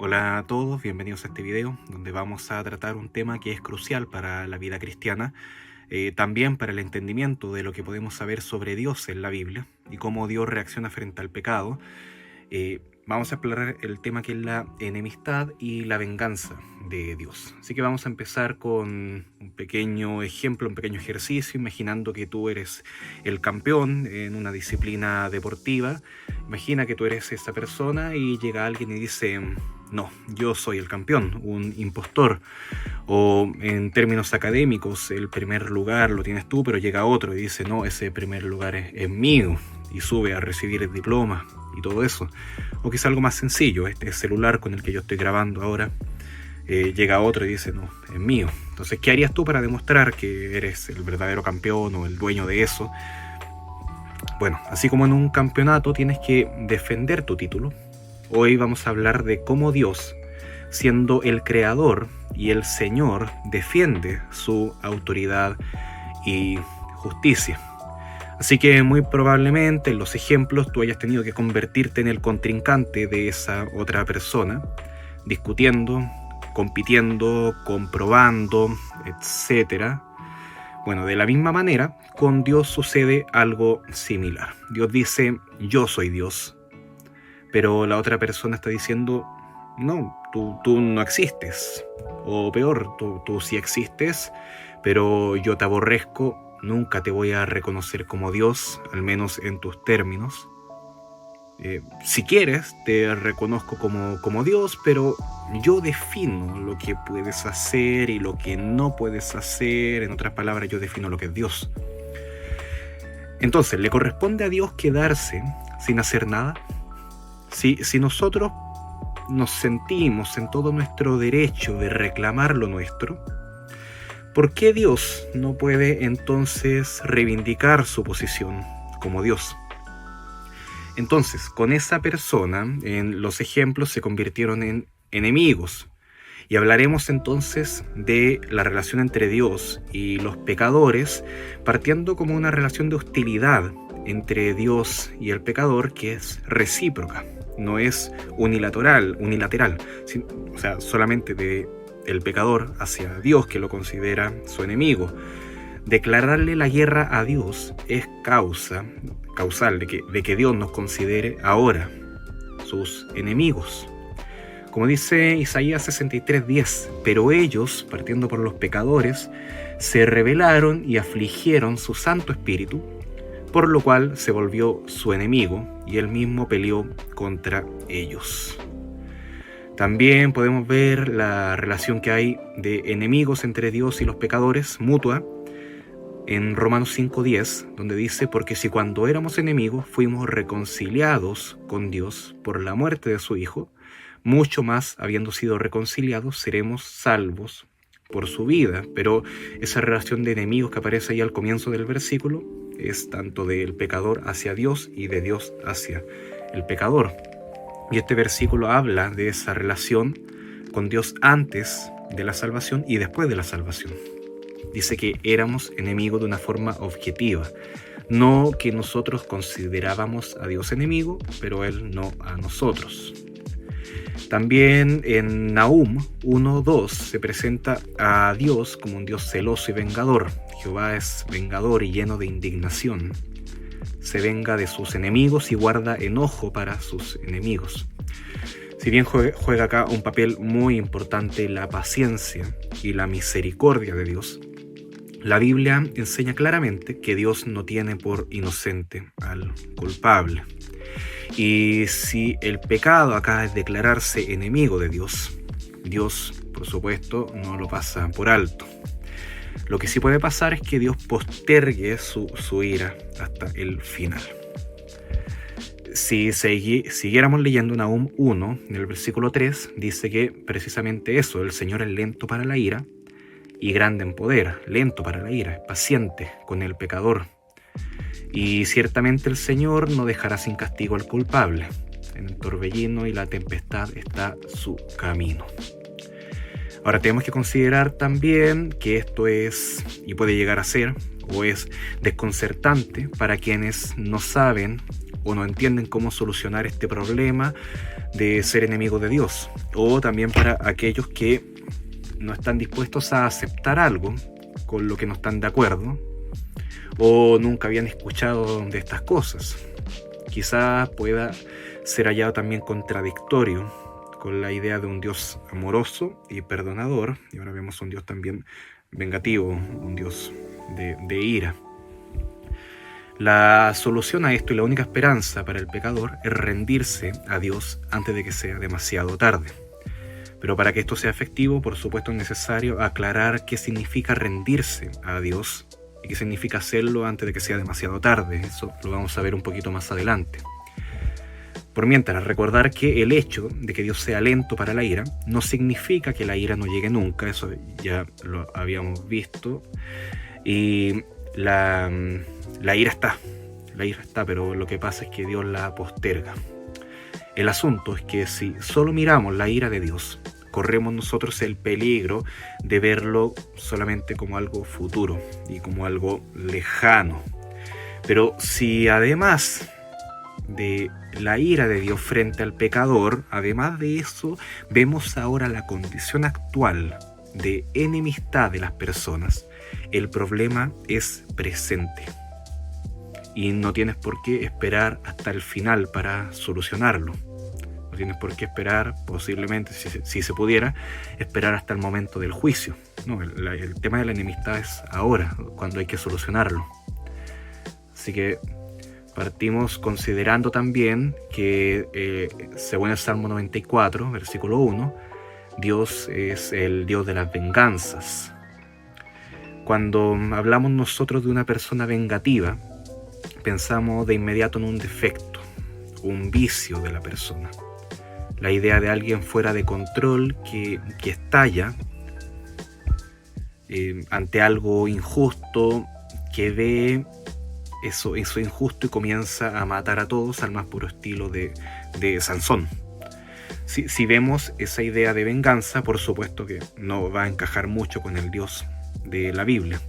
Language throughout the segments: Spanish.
Hola a todos, bienvenidos a este video donde vamos a tratar un tema que es crucial para la vida cristiana, también para el entendimiento de lo que podemos saber sobre Dios en la Biblia y cómo Dios reacciona frente al pecado. Vamos a explorar el tema que es la enemistad y la venganza de Dios. Así que vamos a empezar con un pequeño ejemplo, un pequeño ejercicio, imaginando que tú eres el campeón en una disciplina deportiva. Imagina que tú eres esa persona y llega alguien y dice: no, yo soy el campeón, un impostor. O en términos académicos, el primer lugar lo tienes tú, pero llega otro y dice: no, ese primer lugar es mío, y sube a recibir el diploma y todo eso. O quizá algo más sencillo, este celular con el que yo estoy grabando ahora, llega otro y dice: no, es mío. Entonces, ¿qué harías tú para demostrar que eres el verdadero campeón o el dueño de eso? Bueno, así como en un campeonato tienes que defender tu título, hoy vamos a hablar de cómo Dios, siendo el creador y el Señor, defiende su autoridad y justicia. Así que muy probablemente en los ejemplos tú hayas tenido que convertirte en el contrincante de esa otra persona, discutiendo, compitiendo, comprobando, etc. Bueno, de la misma manera, con Dios sucede algo similar. Dios dice: yo soy Dios, pero la otra persona está diciendo: no, tú no existes. O peor, tú sí existes, pero yo te aborrezco, nunca te voy a reconocer como Dios, al menos en tus términos. Si quieres, te reconozco como Dios, pero yo defino lo que puedes hacer y lo que no puedes hacer. En otras palabras, yo defino lo que es Dios. Entonces, ¿le corresponde a Dios quedarse sin hacer nada? Si nosotros nos sentimos en todo nuestro derecho de reclamar lo nuestro, ¿por qué Dios no puede entonces reivindicar su posición como Dios? Entonces, con esa persona, en los ejemplos se convirtieron en enemigos. Y hablaremos entonces de la relación entre Dios y los pecadores, partiendo como una relación de hostilidad entre Dios y el pecador que es recíproca, no es unilateral, o sea, solamente de el pecador hacia Dios, que lo considera su enemigo. Declararle la guerra a Dios es causal de que Dios nos considere ahora sus enemigos. Como dice Isaías 63:10, pero ellos, partiendo por los pecadores, se rebelaron y afligieron su Santo Espíritu, por lo cual se volvió su enemigo y él mismo peleó contra ellos. También podemos ver la relación que hay de enemigos entre Dios y los pecadores, mutua, en Romanos 5:10, donde dice: porque si cuando éramos enemigos fuimos reconciliados con Dios por la muerte de su Hijo, mucho más, habiendo sido reconciliados, seremos salvos por su vida. Pero esa relación de enemigos que aparece ahí al comienzo del versículo es tanto del pecador hacia Dios y de Dios hacia el pecador. Y este versículo habla de esa relación con Dios antes de la salvación y después de la salvación. Dice que éramos enemigos de una forma objetiva, no que nosotros considerábamos a Dios enemigo, pero Él no a nosotros. También en Nahum 1:2 se presenta a Dios como un Dios celoso y vengador. Jehová es vengador y lleno de indignación. Se venga de sus enemigos y guarda enojo para sus enemigos. Si bien juega acá un papel muy importante la paciencia y la misericordia de Dios, la Biblia enseña claramente que Dios no tiene por inocente al culpable. Y si el pecado acá es declararse enemigo de Dios, Dios, por supuesto, no lo pasa por alto. Lo que sí puede pasar es que Dios postergue su ira hasta el final. Si siguiéramos leyendo Nahum 1, en el versículo 3, dice que precisamente eso: el Señor es lento para la ira y grande en poder. Lento para la ira, es paciente con el pecador. Y ciertamente el Señor no dejará sin castigo al culpable. En el torbellino y la tempestad está su camino. Ahora tenemos que considerar también que esto es, y puede llegar a ser, o es desconcertante para quienes no saben o no entienden cómo solucionar este problema de ser enemigo de Dios, o también para aquellos que no están dispuestos a aceptar algo con lo que no están de acuerdo, o nunca habían escuchado de estas cosas. Quizás pueda ser hallado también contradictorio con la idea de un Dios amoroso y perdonador, y ahora vemos un Dios también vengativo, un Dios de ira. La solución a esto y la única esperanza para el pecador es rendirse a Dios antes de que sea demasiado tarde. Pero para que esto sea efectivo, por supuesto es necesario aclarar qué significa rendirse a Dios y qué significa hacerlo antes de que sea demasiado tarde. Eso lo vamos a ver un poquito más adelante. Por mientras, recordar que el hecho de que Dios sea lento para la ira no significa que la ira no llegue nunca, eso ya lo habíamos visto. Y la ira está, pero lo que pasa es que Dios la posterga. El asunto es que si solo miramos la ira de Dios, corremos nosotros el peligro de verlo solamente como algo futuro y como algo lejano. Pero si además de la ira de Dios frente al pecador, además de eso, vemos ahora la condición actual de enemistad de las personas, el problema es presente. Y no tienes por qué esperar hasta el final para solucionarlo. No tienes por qué esperar, posiblemente, si se pudiera, esperar hasta el momento del juicio. No, el tema de la enemistad es ahora, cuando hay que solucionarlo. Así que partimos considerando también que, según el Salmo 94, versículo 1, Dios es el Dios de las venganzas. Cuando hablamos nosotros de una persona vengativa, pensamos de inmediato en un defecto, un vicio de la persona. La idea de alguien fuera de control que estalla ante algo injusto, que ve eso injusto y comienza a matar a todos al más puro estilo de Sansón. Si vemos esa idea de venganza, por supuesto que no va a encajar mucho con el Dios de la Biblia.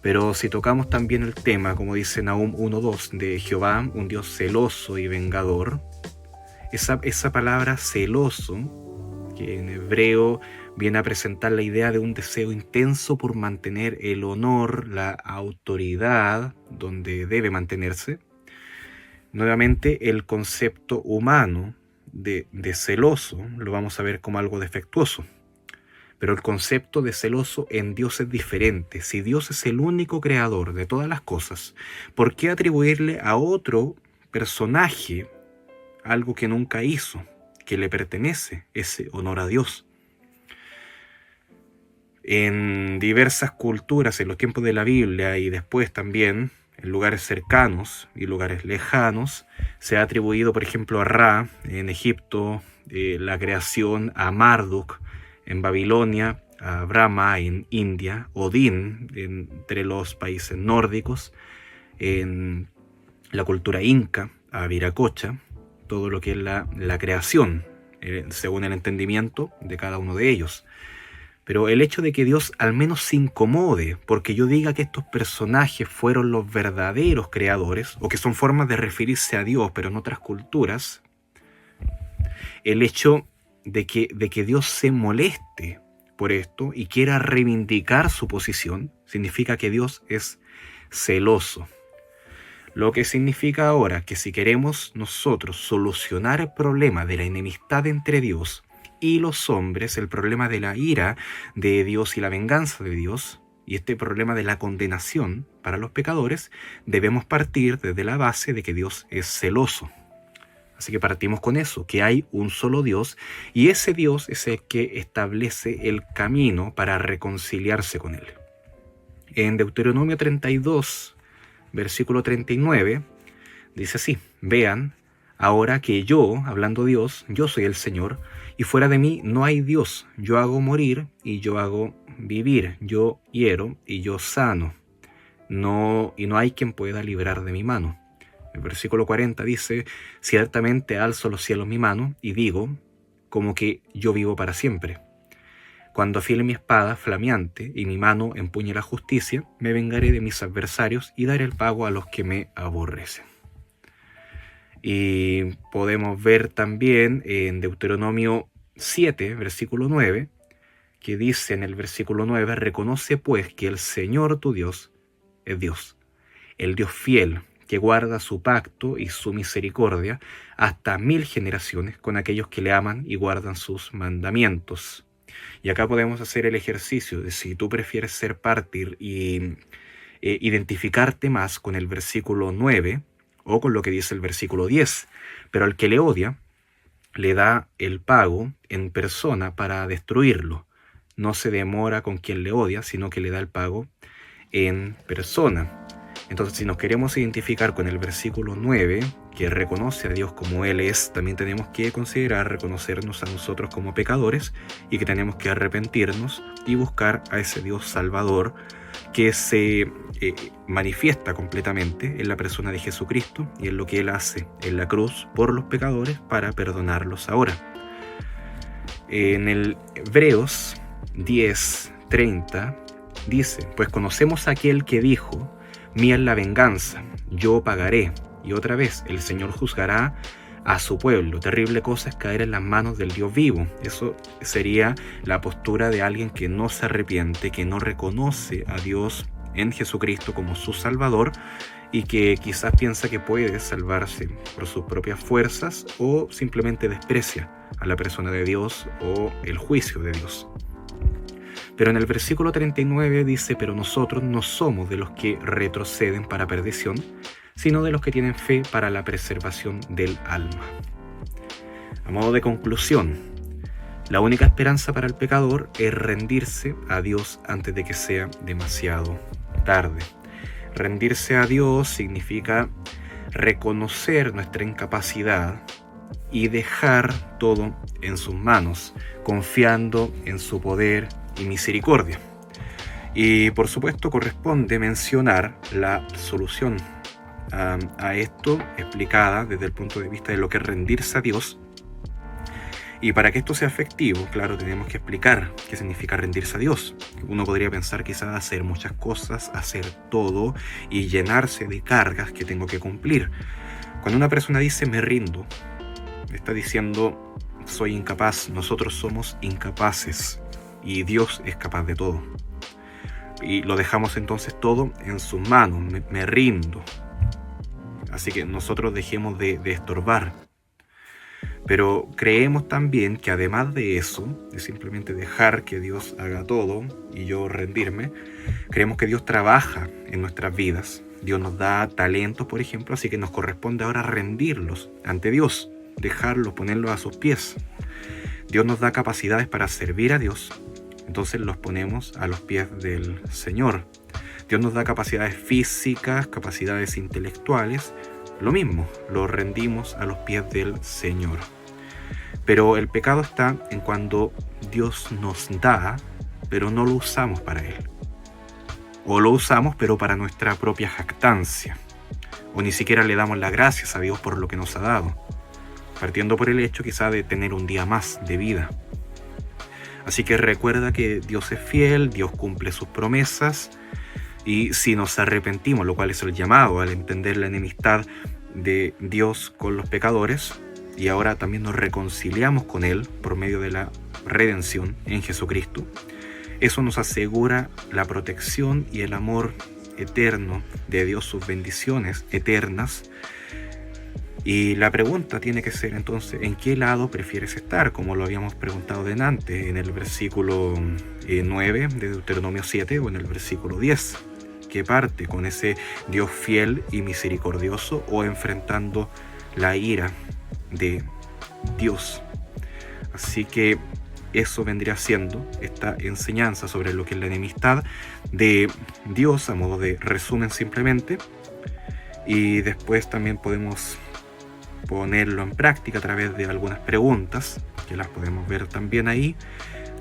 Pero si tocamos también el tema, como dice Nahum 1:2, de Jehová, un Dios celoso y vengador, esa palabra celoso, que en hebreo viene a presentar la idea de un deseo intenso por mantener el honor, la autoridad donde debe mantenerse. Nuevamente, el concepto humano de celoso lo vamos a ver como algo defectuoso. Pero el concepto de celoso en Dios es diferente. Si Dios es el único creador de todas las cosas, ¿por qué atribuirle a otro personaje algo que nunca hizo, que le pertenece, ese honor a Dios? En diversas culturas, en los tiempos de la Biblia y después también, en lugares cercanos y lugares lejanos, se ha atribuido, por ejemplo, a Ra en Egipto, la creación, a Marduk en Babilonia, a Brahma en India, Odín entre los países nórdicos, en la cultura inca, a Viracocha, todo lo que es la creación, según el entendimiento de cada uno de ellos. Pero el hecho de que Dios al menos se incomode porque yo diga que estos personajes fueron los verdaderos creadores, o que son formas de referirse a Dios, pero en otras culturas, el hecho de que Dios se moleste por esto y quiera reivindicar su posición, significa que Dios es celoso. Lo que significa ahora que si queremos nosotros solucionar el problema de la enemistad entre Dios y los hombres, el problema de la ira de Dios y la venganza de Dios, y este problema de la condenación para los pecadores, debemos partir desde la base de que Dios es celoso. Así que partimos con eso, que hay un solo Dios, y ese Dios es el que establece el camino para reconciliarse con Él. En Deuteronomio 32, versículo 39, dice así: vean, ahora que yo, hablando Dios, yo soy el Señor, y fuera de mí no hay Dios. Yo hago morir y yo hago vivir, yo hiero y yo sano. Y no hay quien pueda librar de mi mano. El versículo 40 dice: ciertamente alzo los cielos mi mano y digo, como que yo vivo para siempre. Cuando afile mi espada flameante y mi mano empuñe la justicia, me vengaré de mis adversarios y daré el pago a los que me aborrecen. Y podemos ver también en Deuteronomio 7, versículo 9, que dice en el versículo 9, reconoce pues que el Señor tu Dios es Dios, el Dios fiel, que guarda su pacto y su misericordia hasta 1000 generaciones con aquellos que le aman y guardan sus mandamientos. Y acá podemos hacer el ejercicio de si tú prefieres ser mártir y identificarte más con el versículo 9 o con lo que dice el versículo 10. Pero al que le odia, le da el pago en persona para destruirlo. No se demora con quien le odia, sino que le da el pago en persona. Entonces, si nos queremos identificar con el versículo 9, que reconoce a Dios como Él es, también tenemos que considerar reconocernos a nosotros como pecadores y que tenemos que arrepentirnos y buscar a ese Dios Salvador que se manifiesta completamente en la persona de Jesucristo y en lo que Él hace en la cruz por los pecadores para perdonarlos ahora. En el Hebreos 10:30 dice, pues conocemos a aquel que dijo, mía es la venganza, yo pagaré. Y otra vez, el Señor juzgará a su pueblo. Terrible cosa es caer en las manos del Dios vivo. Eso sería la postura de alguien que no se arrepiente, que no reconoce a Dios en Jesucristo como su Salvador y que quizás piensa que puede salvarse por sus propias fuerzas o simplemente desprecia a la persona de Dios o el juicio de Dios. Pero en el versículo 39 dice, pero nosotros no somos de los que retroceden para perdición, sino de los que tienen fe para la preservación del alma. A modo de conclusión, la única esperanza para el pecador es rendirse a Dios antes de que sea demasiado tarde. Rendirse a Dios significa reconocer nuestra incapacidad y dejar todo en sus manos, confiando en su poder y misericordia. Y por supuesto corresponde mencionar la solución a esto explicada desde el punto de vista de lo que es rendirse a Dios. Y para que esto sea efectivo, claro, tenemos que explicar qué significa rendirse a Dios. Uno podría pensar quizás hacer muchas cosas, hacer todo y llenarse de cargas que tengo que cumplir. Cuando una persona dice me rindo, está diciendo soy incapaz, nosotros somos incapaces y Dios es capaz de todo. Y lo dejamos entonces todo en sus manos, me rindo. Así que nosotros dejemos de estorbar. Pero creemos también que además de eso, de simplemente dejar que Dios haga todo y yo rendirme, creemos que Dios trabaja en nuestras vidas. Dios nos da talentos, por ejemplo, así que nos corresponde ahora rendirlos ante Dios, dejarlos, ponerlos a sus pies. Dios nos da capacidades para servir a Dios, entonces los ponemos a los pies del Señor. Dios nos da capacidades físicas, capacidades intelectuales, lo mismo, lo rendimos a los pies del Señor. Pero el pecado está en cuando Dios nos da, pero no lo usamos para Él. O lo usamos, pero para nuestra propia jactancia. O ni siquiera le damos las gracias a Dios por lo que nos ha dado, partiendo por el hecho quizá de tener un día más de vida. Así que recuerda que Dios es fiel, Dios cumple sus promesas, y si nos arrepentimos, lo cual es el llamado al entender la enemistad de Dios con los pecadores, y ahora también nos reconciliamos con Él por medio de la redención en Jesucristo, eso nos asegura la protección y el amor eterno de Dios, sus bendiciones eternas. Y la pregunta tiene que ser entonces, ¿en qué lado prefieres estar? Como lo habíamos preguntado antes, en el versículo 9 de Deuteronomio 7 o en el versículo 10. ¿Qué parte? ¿Con ese Dios fiel y misericordioso o enfrentando la ira de Dios? Así que eso vendría siendo esta enseñanza sobre lo que es la enemistad de Dios, a modo de resumen simplemente. Y después también podemos ponerlo en práctica a través de algunas preguntas que las podemos ver también ahí.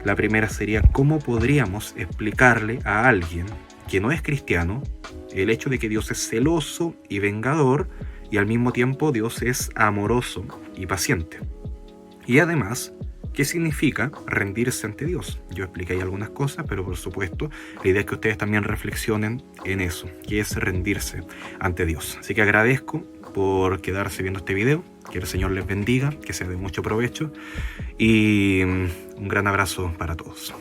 La primera sería, ¿cómo podríamos explicarle a alguien que no es cristiano el hecho de que Dios es celoso y vengador y al mismo tiempo Dios es amoroso y paciente? Y además, ¿qué significa rendirse ante Dios? Yo expliqué ahí algunas cosas, pero por supuesto la idea es que ustedes también reflexionen en eso, que es rendirse ante Dios. Así que agradezco por quedarse viendo este video. Que el Señor les bendiga, que sea de mucho provecho. Y un gran abrazo para todos.